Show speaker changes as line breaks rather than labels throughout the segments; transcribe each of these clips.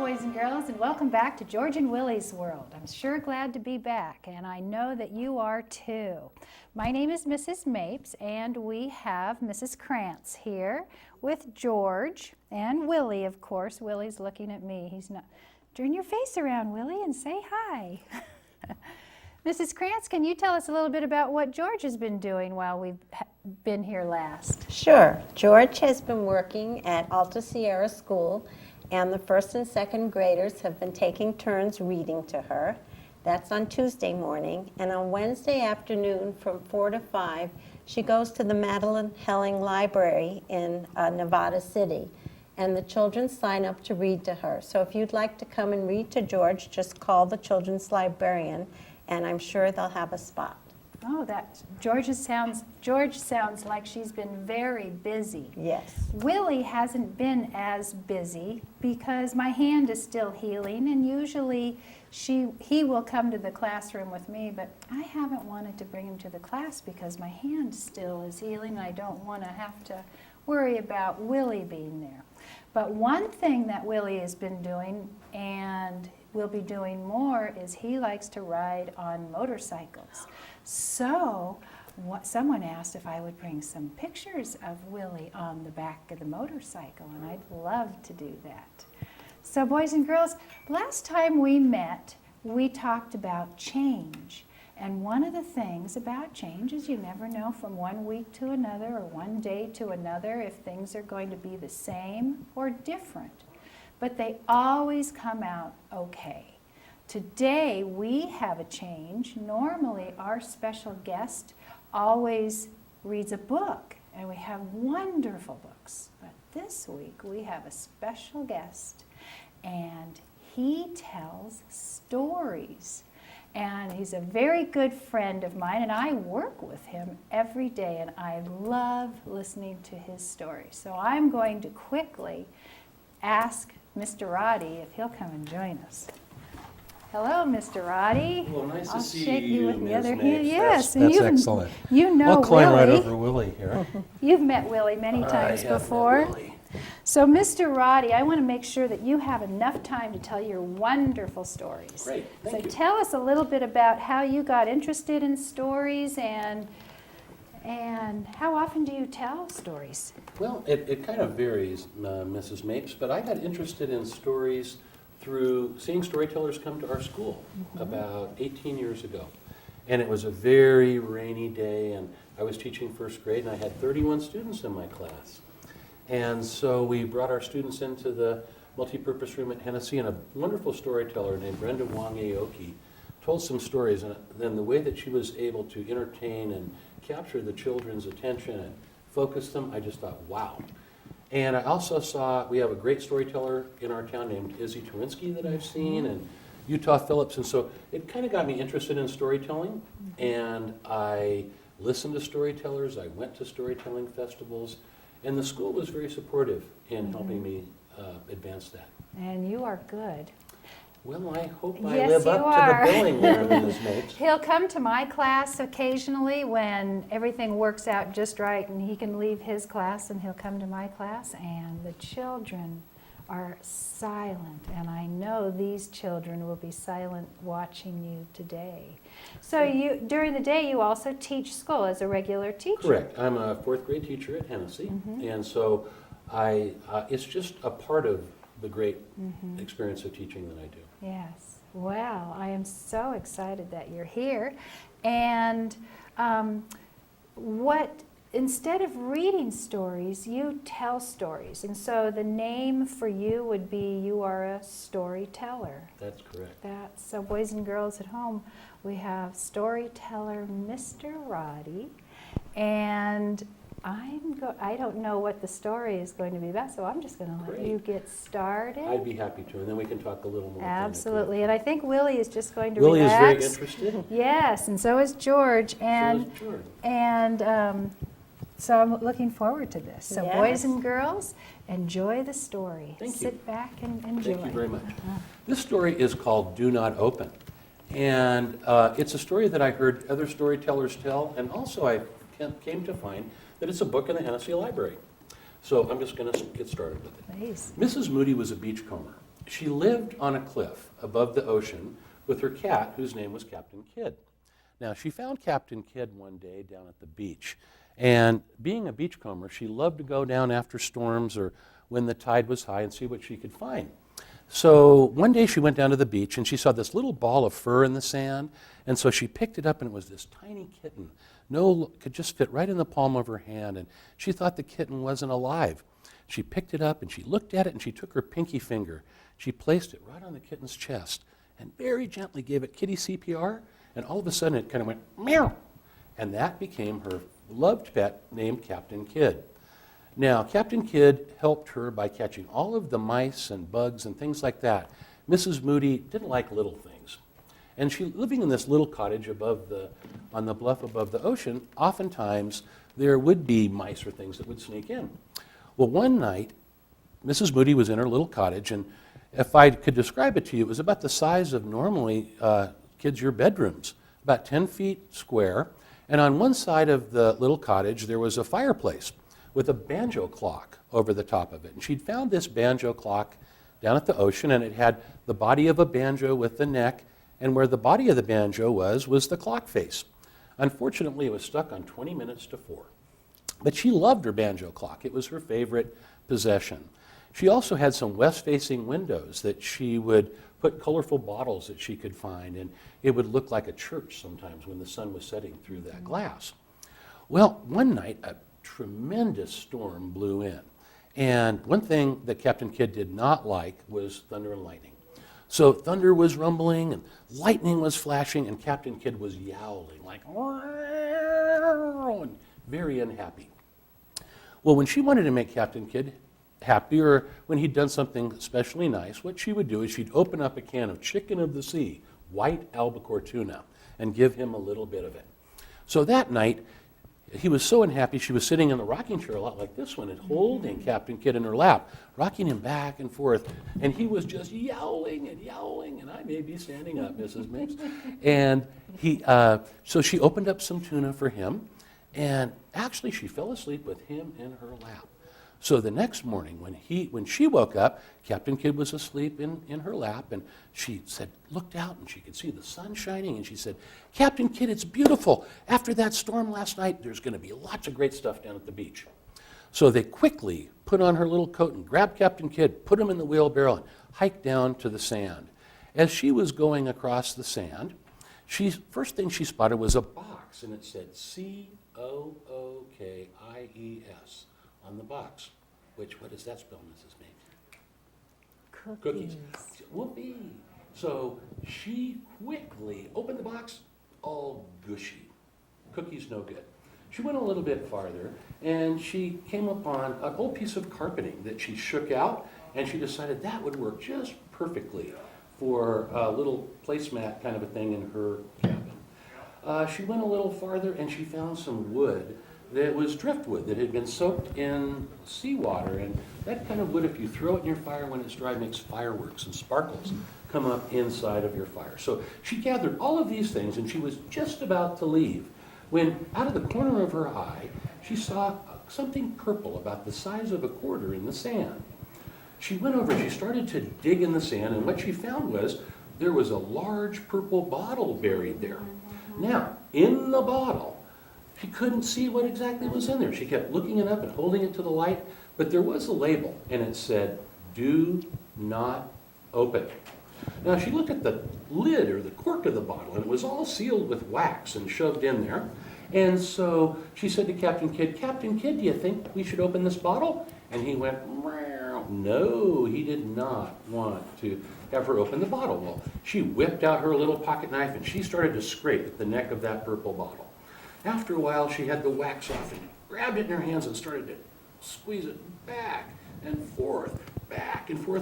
boys and girls, and welcome back to George and Willy's World. I'm sure glad to be back, and I know that you are too. My name is Mrs. Mapes, and we have Mrs. Krantz here with George and Willy, of course. Willy's looking at me. He's not. Turn your face around, Willy, and say hi. Mrs. Krantz, can you tell us a little bit about what George has been doing while we've been here last?
Sure. George has been working at Alta Sierra School, and the first and second graders have been taking turns reading to her. That's on Tuesday morning. And on Wednesday afternoon from 4 to 5, she goes to the Madeline Helling Library in Nevada City. And the children sign up to read to her. So if you'd like to come and read to George, just call the children's librarian, and I'm sure they'll have a spot.
Oh, George sounds like she's been very busy.
Yes.
Willy hasn't been as busy because my hand is still healing, and usually he will come to the classroom with me, but I haven't wanted to bring him to the class because my hand still is healing, and I don't want to have to worry about Willy being there. But one thing that Willy has been doing, and will be doing more, is he likes to ride on motorcycles. So someone asked if I would bring some pictures of Willy on the back of the motorcycle, and I'd love to do that. So boys and girls, last time we met, we talked about change. And one of the things about change is you never know from one week to another or one day to another if things are going to be the same or different. But they always come out okay. Today we have a change. Normally our special guest always reads a book, and we have wonderful books. But this week we have a special guest, and he tells stories. And he's a very good friend of mine, and I work with him every day, and I love listening to his stories. So I'm going to quickly ask Mr. Roddy if he'll come and join us. Hello, Mr. Roddy.
Well, nice
I'll
to see
shake you with the
Ms.
other
Mapes.
hand. Yes,
That's
and
excellent.
You know
I'll climb right
Willy.
over Willy here.
You've met Willy many times
I have met
before.
Willy.
So, Mr. Roddy, I want to make sure that you have enough time to tell your wonderful stories.
Great, thank you.
Tell us a little bit about how you got interested in stories, and how often do you tell stories?
Well, it kind of varies, Mrs. Mapes, but I got interested in stories through seeing storytellers come to our school about 18 years ago. And it was a very rainy day, and I was teaching first grade, and I had 31 students in my class. And so we brought our students into the multipurpose room at Hennessy, and a wonderful storyteller named Brenda Wong Aoki told some stories. And then the way that she was able to entertain and capture the children's attention and focus them, I just thought, wow. And I also saw, we have a great storyteller in our town named Izzy Twinsky that I've seen, and Utah Phillips. And so it kind of got me interested in storytelling, and I listened to storytellers, I went to storytelling festivals, and the school was very supportive in helping me advance that.
And you are good.
Well, I hope I
Yes,
live
you
up
are.
to the billing there, Ms. Mapes.
He'll come to my class occasionally when everything works out just right, and he can leave his class and he'll come to my class, and the children are silent, and I know these children will be silent watching you today. So during the day you also teach school as a regular teacher?
Correct. I'm a fourth grade teacher at Hennessy, and so it's just a part of the great experience of teaching that I do.
Yes. Well, I am so excited that you're here. And instead of reading stories, you tell stories. And so the name for you would be, you are a storyteller.
That's correct.
So boys and girls at home, we have storyteller Mr. Roddy, and I don't know what the story is going to be about, so I'm just going to let you get started.
I'd be happy to, and then we can talk a little more.
Absolutely, and I think Willy is just going to
Willy
relax.
is very interested.
Yes, and so is George, and
So is George.
and so I'm looking forward to this. So
Yes.
boys and girls, enjoy the story.
Thank you.
Sit back and enjoy.
Thank you very much. This story is called Do Not Open. And it's a story that I heard other storytellers tell, and also I came to find that it's a book in the Hennessy Library. So I'm just going to get started with it.
Please.
Mrs. Moody was a beachcomber, she lived on a cliff above the ocean with her cat, whose name was Captain Kidd. Now, she found Captain Kidd one day down at the beach. And being a beachcomber, she loved to go down after storms or when the tide was high and see what she could find. So one day she went down to the beach and she saw this little ball of fur in the sand. And so she picked it up and it was this tiny kitten. Could just fit right in the palm of her hand. And she thought the kitten wasn't alive. She picked it up and she looked at it and she took her pinky finger. She placed it right on the kitten's chest and very gently gave it kitty CPR. And all of a sudden it kind of went meow. And that became her loved pet named Captain Kidd. Now, Captain Kidd helped her by catching all of the mice and bugs and things like that. Mrs. Moody didn't like little things. And she, living in this little cottage on the bluff above the ocean, oftentimes there would be mice or things that would sneak in. Well, one night, Mrs. Moody was in her little cottage, and if I could describe it to you, it was about the size of normally kids' your bedrooms, about 10 feet square. And on one side of the little cottage, there was a fireplace with a banjo clock over the top of it. And she'd found this banjo clock down at the ocean, and it had the body of a banjo with the neck, and where the body of the banjo was the clock face. Unfortunately, it was stuck on 20 minutes to 4. But she loved her banjo clock. It was her favorite possession. She also had some west-facing windows that she would put colorful bottles that she could find, and it would look like a church sometimes when the sun was setting through that glass. Well, one night, a tremendous storm blew in, and one thing that Captain Kidd did not like was thunder and lightning. So thunder was rumbling, and lightning was flashing, and Captain Kidd was yowling like, and very unhappy. Well, when she wanted to make Captain Kidd happy, or when he'd done something especially nice, what she would do is she'd open up a can of chicken of the sea, white albacore tuna, and give him a little bit of it. So that night, he was so unhappy, she was sitting in the rocking chair a lot like this one and holding Captain Kidd in her lap, rocking him back and forth, and he was just yowling, and I may be standing up, Mrs. Mapes. And so she opened up some tuna for him, and actually she fell asleep with him in her lap. So the next morning, when she woke up, Captain Kidd was asleep in her lap, and she looked out, and she could see the sun shining, and she said, "Captain Kidd, it's beautiful. After that storm last night, there's going to be lots of great stuff down at the beach." So they quickly put on her little coat and grabbed Captain Kidd, put him in the wheelbarrow, and hiked down to the sand. As she was going across the sand, first thing she spotted was a box, and it said COOKIES. On the box, what does that spell, Mrs. May? Cookies. Whoopee. So she quickly opened the box, all gushy. Cookies no good. She went a little bit farther, and she came upon an old piece of carpeting that she shook out, and she decided that would work just perfectly for a little placemat kind of a thing in her cabin. She went a little farther, and she found some wood that was driftwood that had been soaked in seawater, and that kind of wood, if you throw it in your fire when it's dry, makes fireworks and sparkles come up inside of your fire. So she gathered all of these things, and she was just about to leave when, out of the corner of her eye, she saw something purple about the size of a quarter in the sand. She went over, she started to dig in the sand, and what she found was there was a large purple bottle buried there. Now, in the bottle, she couldn't see what exactly was in there. She kept looking it up and holding it to the light, but there was a label, and it said, "Do not open." Now, she looked at the lid or the cork of the bottle, and it was all sealed with wax and shoved in there. And so she said to Captain Kidd, "Captain Kidd, do you think we should open this bottle?" And he went, "Meow." No, he did not want to have her open the bottle. Well, she whipped out her little pocket knife, and she started to scrape at the neck of that purple bottle. After a while, she had the wax off and grabbed it in her hands and started to squeeze it back and forth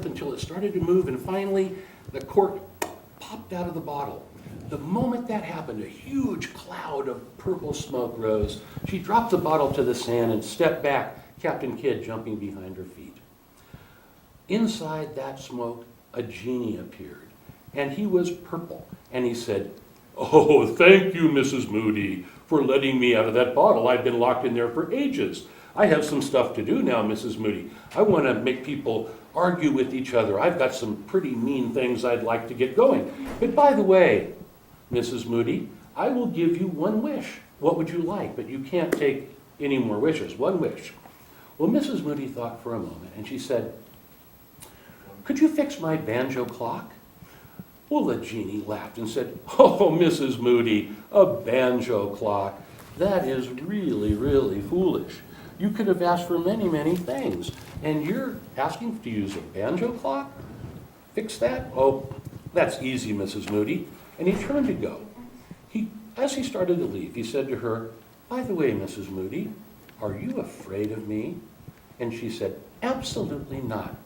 until it started to move, and finally the cork popped out of the bottle. The moment that happened, a huge cloud of purple smoke rose. She dropped the bottle to the sand and stepped back, Captain Kidd jumping behind her feet. Inside that smoke, a genie appeared, and he was purple, and he said, "Oh, thank you, Mrs. Moody, for letting me out of that bottle. I've been locked in there for ages. I have some stuff to do now, Mrs. Moody. I want to make people argue with each other. I've got some pretty mean things I'd like to get going. But by the way, Mrs. Moody, I will give you one wish. What would you like? But you can't take any more wishes. One wish. Well, Mrs. Moody thought for a moment, and she said, could you fix my banjo clock? Well, the genie laughed and said, oh, Mrs. Moody, a banjo clock. That is really, really foolish. You could have asked for many, many things, and you're asking to use a banjo clock? Fix that? Oh, that's easy, Mrs. Moody. And he turned to go. As he started to leave, he said to her, by the way, Mrs. Moody, are you afraid of me? And she said, absolutely not.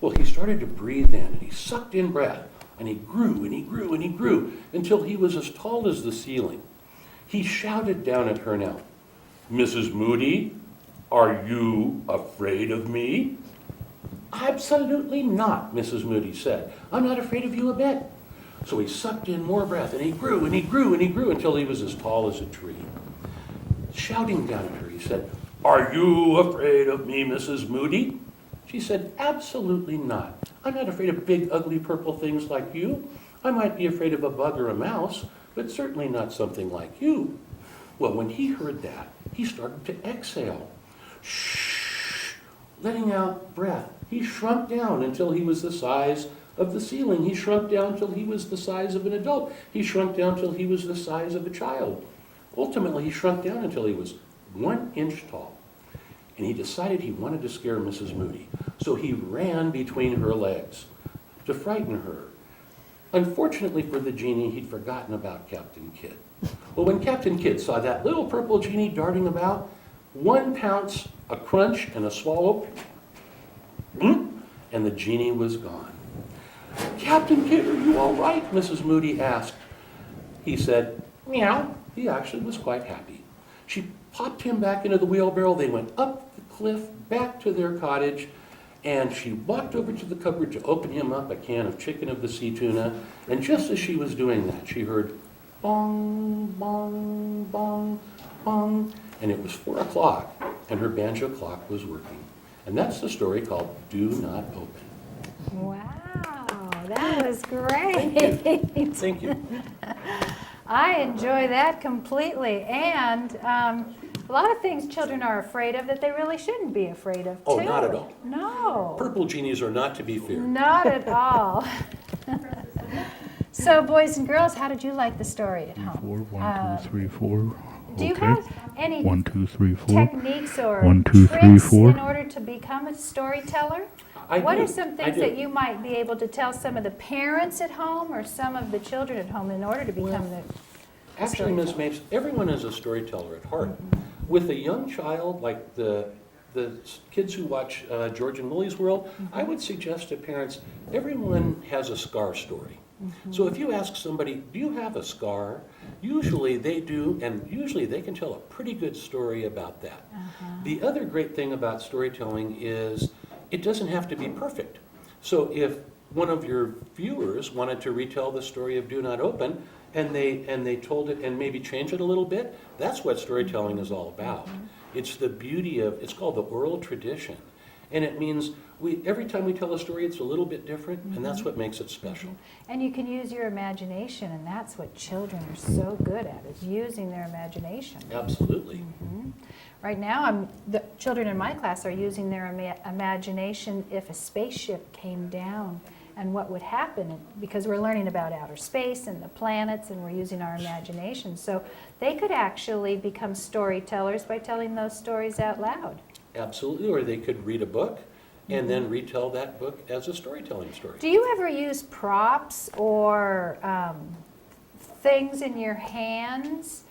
Well, he started to breathe in, and he sucked in breath, and he grew, and he grew, and he grew, until he was as tall as the ceiling. He shouted down at her now, Mrs. Moody, are you afraid of me? Absolutely not, Mrs. Moody said. I'm not afraid of you a bit. So he sucked in more breath, and he grew, and he grew, and he grew, until he was as tall as a tree. Shouting down at her, he said, are you afraid of me, Mrs. Moody? She said, absolutely not. I'm not afraid of big, ugly, purple things like you. I might be afraid of a bug or a mouse, but certainly not something like you. Well, when he heard that, he started to exhale. Shh, letting out breath. He shrunk down until he was the size of the ceiling. He shrunk down till he was the size of an adult. He shrunk down till he was the size of a child. Ultimately, he shrunk down until he was 1 inch tall. And he decided he wanted to scare Mrs. Moody. So he ran between her legs to frighten her. Unfortunately for the genie, he'd forgotten about Captain Kidd. Well, when Captain Kidd saw that little purple genie darting about, 1 pounce, a crunch, and a swallow, and the genie was gone. Captain Kidd, are you all right? Mrs. Moody asked. He said, meow. He actually was quite happy. She popped him back into the wheelbarrow. They went up the cliff, back to their cottage, and she walked over to the cupboard to open him up a can of chicken of the sea tuna. And just as she was doing that, she heard bong, bong, bong, bong, and it was 4 o'clock, and her banjo clock was working. And that's the story called Do Not Open.
Wow, that was great.
Thank you.
I enjoy that completely. And a lot of things children are afraid of that they really shouldn't be afraid of, too.
Oh, not at all.
No.
Purple genies are not to be feared.
Not at all. So, boys and girls, how did you like the story at home?
4, 1, 2, 3, 4.
Do you
Okay.
have any
1, 2, 3, 4.
techniques or
1, 2, 3,
tricks
4.
in order to become a storyteller? What
do.
are some
I
things
do.
that you might be able to tell some of the parents at home or some of the children at home in order to become the
Actually, Ms.
storyteller?
Mapes, everyone is a storyteller at heart. With a young child, like the kids who watch George and Willy's World, I would suggest to parents, everyone has a scar story. So if you ask somebody, do you have a scar? Usually they do, and usually they can tell a pretty good story about that. The other great thing about storytelling is it doesn't have to be perfect. So if one of your viewers wanted to retell the story of Do Not Open, and they told it and maybe change it a little bit, that's what storytelling is all about. It's the beauty of, it's called the oral tradition. And it means every time we tell a story, it's a little bit different, and that's what makes it special.
And you can use your imagination, and that's what children are so good at, is using their imagination.
Absolutely.
Right now, the children in my class are using their imagination if a spaceship came down and what would happen, because we're learning about outer space and the planets, and we're using our imagination. So they could actually become storytellers by telling those stories out loud.
Absolutely, or they could read a book and then retell that book as a storytelling story.
Do you ever use props or things in your hands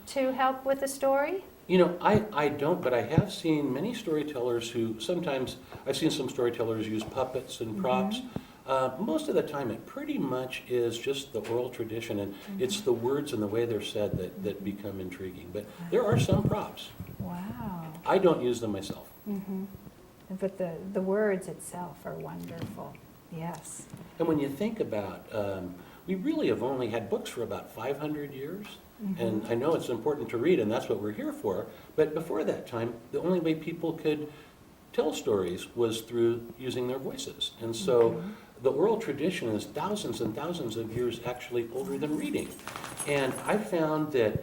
to help with a story?
You know, I don't, but I have seen many storytellers who sometimes, I've seen some storytellers use puppets and props. Most of the time it pretty much is just the oral tradition, and it's the words and the way they're said that become intriguing. But there are some props.
Wow.
I don't use them myself.
But the words itself are wonderful. Yes.
And when you think about, we really have only had books for about 500 years. And I know it's important to read, and that's what we're here for. But before that time, the only way people could tell stories was through using their voices. And so the oral tradition is thousands and thousands of years actually older than reading. And I found that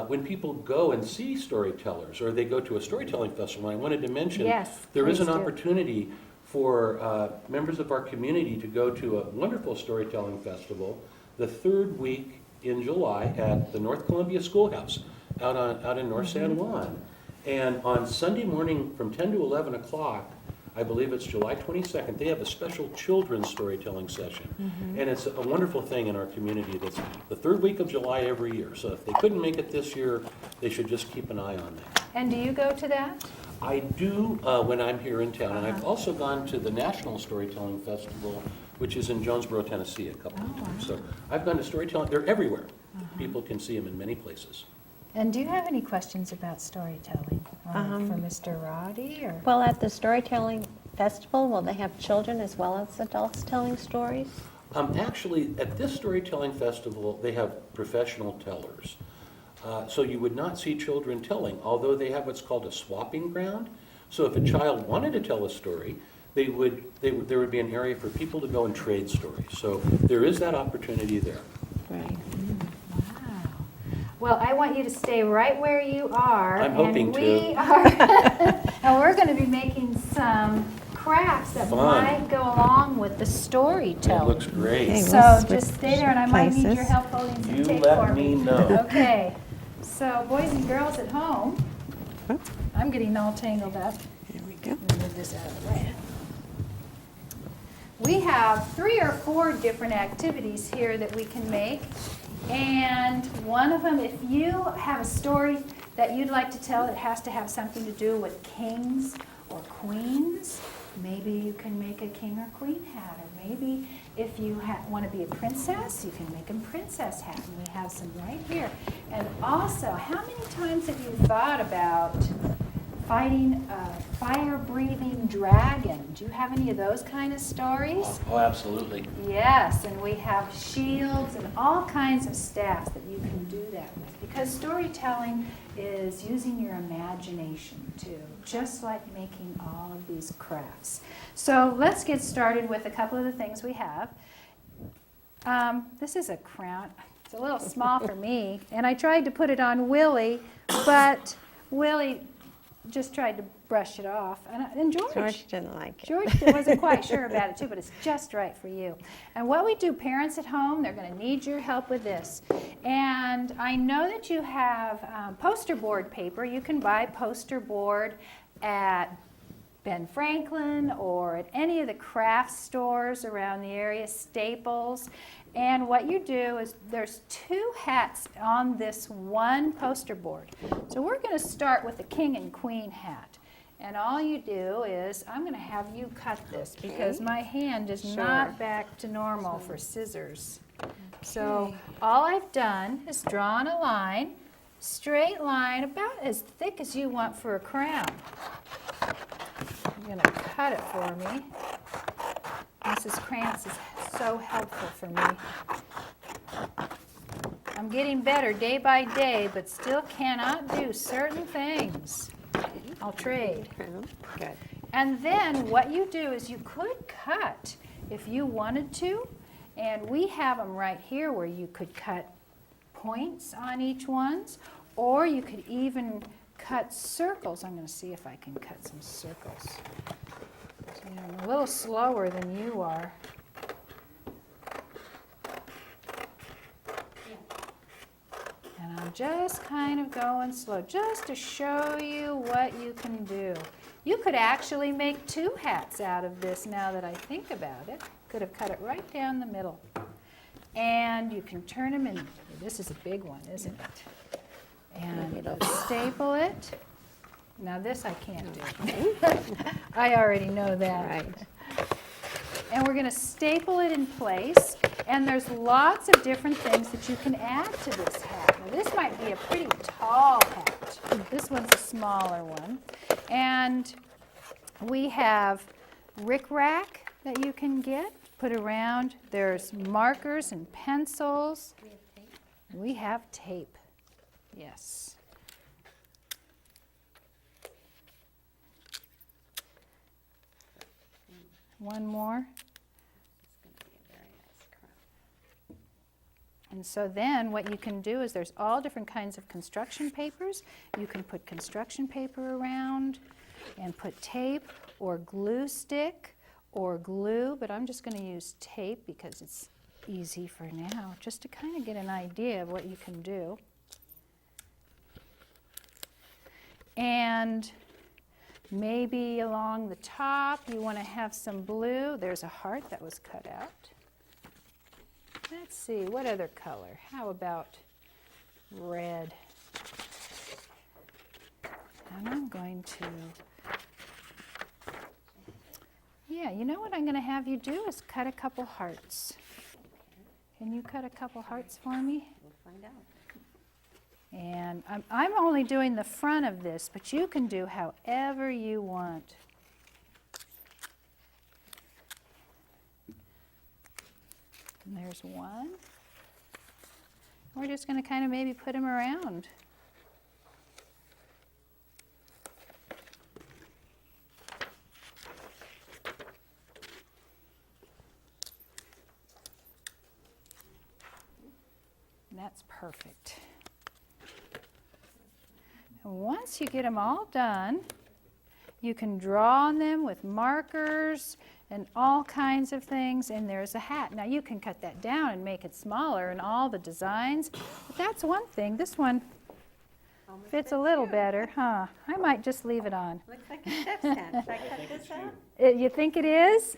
when people go and see storytellers, or they go to a storytelling festival, and I wanted to mention,
Yes,
there is
please
an
do.
opportunity for members of our community to go to a wonderful storytelling festival the third week in July at the North Columbia Schoolhouse out in North San Juan. And on Sunday morning from 10 to 11 o'clock, I believe it's July 22nd, they have a special children's storytelling session. And it's a wonderful thing in our community. That's the third week of July every year. So if they couldn't make it this year, they should just keep an eye on that.
And do you go to that?
I do when I'm here in town. And I've also gone to the National Storytelling Festival, which is in Jonesboro, Tennessee, a couple of times. So I've gone to storytelling. They're everywhere. People can see them in many places.
And do you have any questions about storytelling for Mr. Roddy? Or?
Well, at the Storytelling Festival, will they have children as well as adults telling stories?
Actually, at this storytelling festival, they have professional tellers. So you would not see children telling, although they have what's called a swapping ground. So if a child wanted to tell a story, there would be an area for people to go and trade stories. So there is that opportunity there.
Right.
Wow. Well, I want you to stay right where you are.
I'm hoping to.
And we're going to be making some crafts that
Fun.
might go along with the storytelling.
It looks great.
Okay.
So
We'll
just
switch
stay there, and I might need your
places.
help holding some
You
tape
let
for
me know.
Okay. So boys and girls at home, I'm getting all tangled up.
There we go.
Let me move this out of the way. We have 3 or 4 different activities here that we can make. And one of them, if you have a story that you'd like to tell that has to have something to do with kings or queens, maybe you can make a king or queen hat. Or maybe if you want to be a princess, you can make a princess hat. And we have some right here. And also, how many times have you thought about fighting a fire-breathing dragon? Do you have any of those kind of stories?
Oh, absolutely.
Yes, and we have shields and all kinds of staffs that you can do that with. Because storytelling is using your imagination too, just like making all of these crafts. So let's get started with a couple of the things we have. This is a crown. It's a little small for me, and I tried to put it on Willy, but Willy just tried to brush it off. And
George didn't like it.
George wasn't quite sure about it too, but it's just right for you. And what we do, parents at home, they're going to need your help with this. And I know that you have poster board paper. You can buy poster board at Ben Franklin or at any of the craft stores around the area, Staples. And what you do is there's 2 hats on this one poster board. So we're going to start with the king and queen hat. And all you do is, I'm going to have you cut this because my hand is not back to normal for scissors. So all I've done is drawn a line, straight line, about as thick as you want for a crown. I'm going to cut it for me. Mrs. Krantz is so helpful for me. I'm getting better day by day, but still cannot do certain things. I'll trade.
Good.
And then what you do is you could cut if you wanted to, and we have them right here where you could cut points on each ones, or you could even cut circles. I'm going to see if I can cut some circles. So, I'm a little slower than you are. And I'm just kind of going slow, just to show you what you can do. You could actually make 2 hats out of this now that I think about it. Could have cut it right down the middle. And you can turn them in. This is a big one, isn't it? And you staple it. Now this I can't do. I already know that.
Right.
And we're going to staple it in place. And there's lots of different things that you can add to this hat. Now this might be a pretty tall hat. This one's a smaller one. And we have rickrack that you can get, put around. There's markers and pencils. We have tape. Yes. One more.
It's going to be a very nice crown.
And so then what you can do is there's all different kinds of construction papers. You can put construction paper around and put tape or glue stick or glue, but I'm just going to use tape because it's easy for now, just to kind of get an idea of what you can do. And maybe along the top you want to have some blue. There's a heart that was cut out. Let's see, what other color? How about red? And I'm going to, yeah, you know what I'm going to have you do is cut a couple hearts. Can you cut a couple hearts for me?
We'll find out.
And I'm only doing the front of this, but you can do however you want. And there's one. We're just going to kind of maybe put them around. And that's perfect. And once you get them all done, you can draw on them with markers and all kinds of things, and there's a hat. Now you can cut that down and make it smaller and all the designs, but that's one thing. This one
Almost
fits a
fits
little
you.
better, huh? I might just leave it on.
Looks like a chef's hat. Should I cut this out?
You think it is?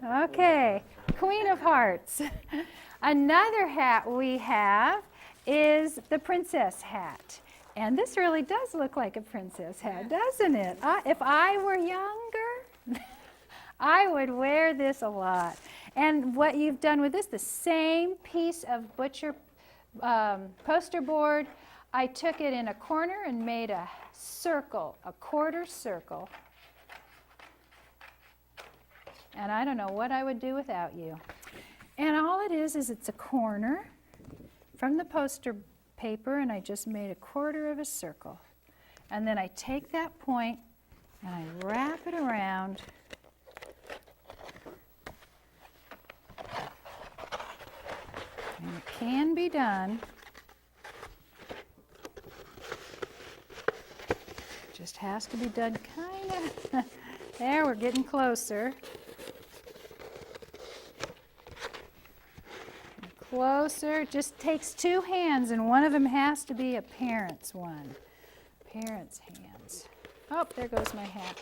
Okay, Queen of Hearts. Another hat we have is the princess hat. And this really does look like a princess hat, doesn't it? If I were younger, I would wear this a lot. And what you've done with this, the same piece of butcher poster board, I took it in a corner and made a circle, a quarter circle. And I don't know what I would do without you. And all it is it's a corner from the poster paper, and I just made a quarter of a circle. And then I take that point and I wrap it around. And it can be done. Just has to be done kind of, there, we're getting closer. Closer, it just takes two hands, and one of them has to be a parent's one. Parent's hands. Oh, there goes my hat.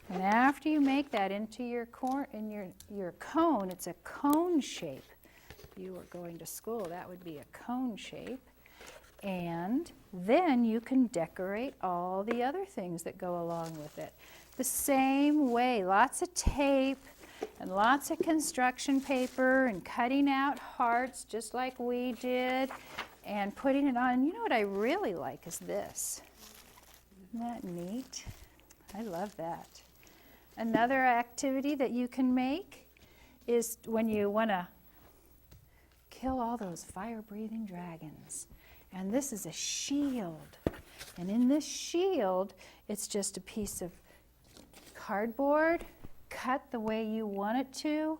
And after you make that into your your cone, it's a cone shape. If you were going to school, that would be a cone shape. And then you can decorate all the other things that go along with it. The same way, lots of tape and lots of construction paper and cutting out hearts just like we did and putting it on. And you know what I really like is this. Isn't that neat? I love that. Another activity that you can make is when you want to kill all those fire-breathing dragons. And this is a shield. And in this shield, it's just a piece of cardboard cut the way you want it to,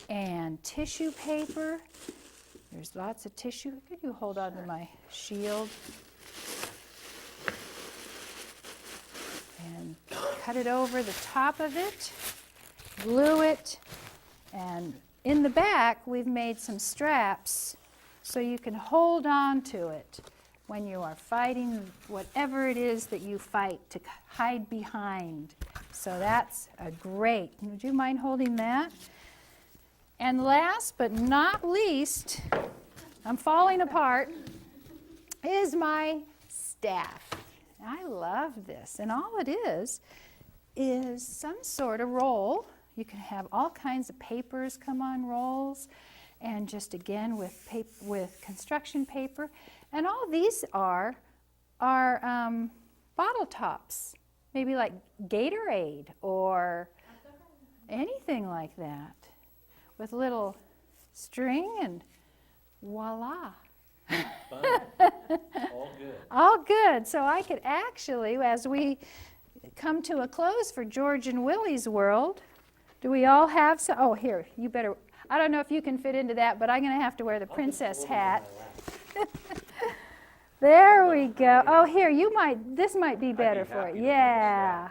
and tissue paper. There's lots of tissue. Could you hold on to my shield? And cut it over the top of it, glue it, and in the back we've made some straps so you can hold on to it when you are fighting whatever it is that you fight to hide behind. So that's a great. Would you mind holding that? And last but not least, I'm falling apart, is my staff. I love this. And all it is some sort of roll. You can have all kinds of papers come on rolls, and just again with construction paper. And all these are bottle tops. Maybe like Gatorade or anything like that, with little string, and voila.
Fun. All good.
All good. So I could actually, as we come to a close for George and Willy's world, Do we all have some? Oh, here, you better. I don't know if you can fit into that, but I'm going to have to wear the princess hat. There we go. Oh, here, you might. This might be better for you. Yeah.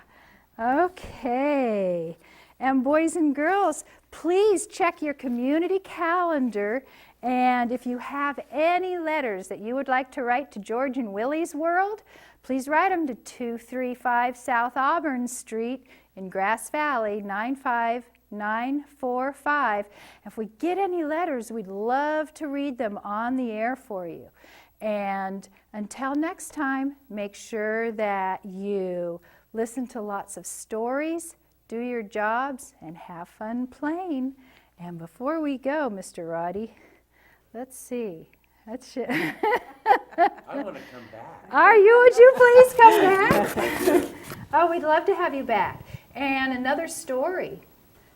Okay. And boys and girls, please check your community calendar. And if you have any letters that you would like to write to George and Willy's World, please write them to 235 South Auburn Street in Grass Valley, 95945. If we get any letters, we'd love to read them on the air for you. And until next time, make sure that you listen to lots of stories, do your jobs, and have fun playing. And before we go, Mr. Roddy, let's see.
I want to come back.
Are you? Would you please come back? Oh, we'd love to have you back. And another story.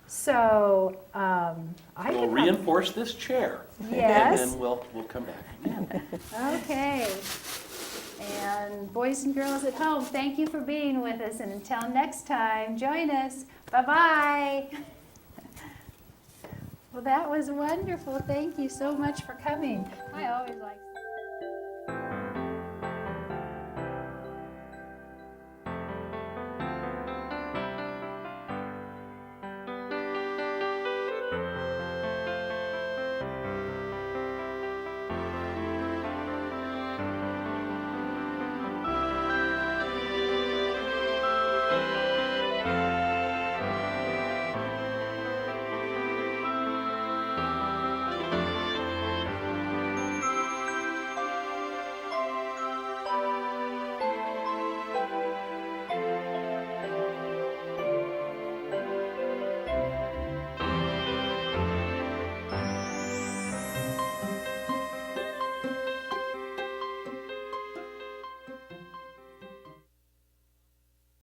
So
We'll reinforce this chair.
Yes.
And then we'll come back again.
Okay. And boys and girls at home, thank you for being with us. And until next time, join us. Bye-bye. Well, that was wonderful. Thank you so much for coming. I always like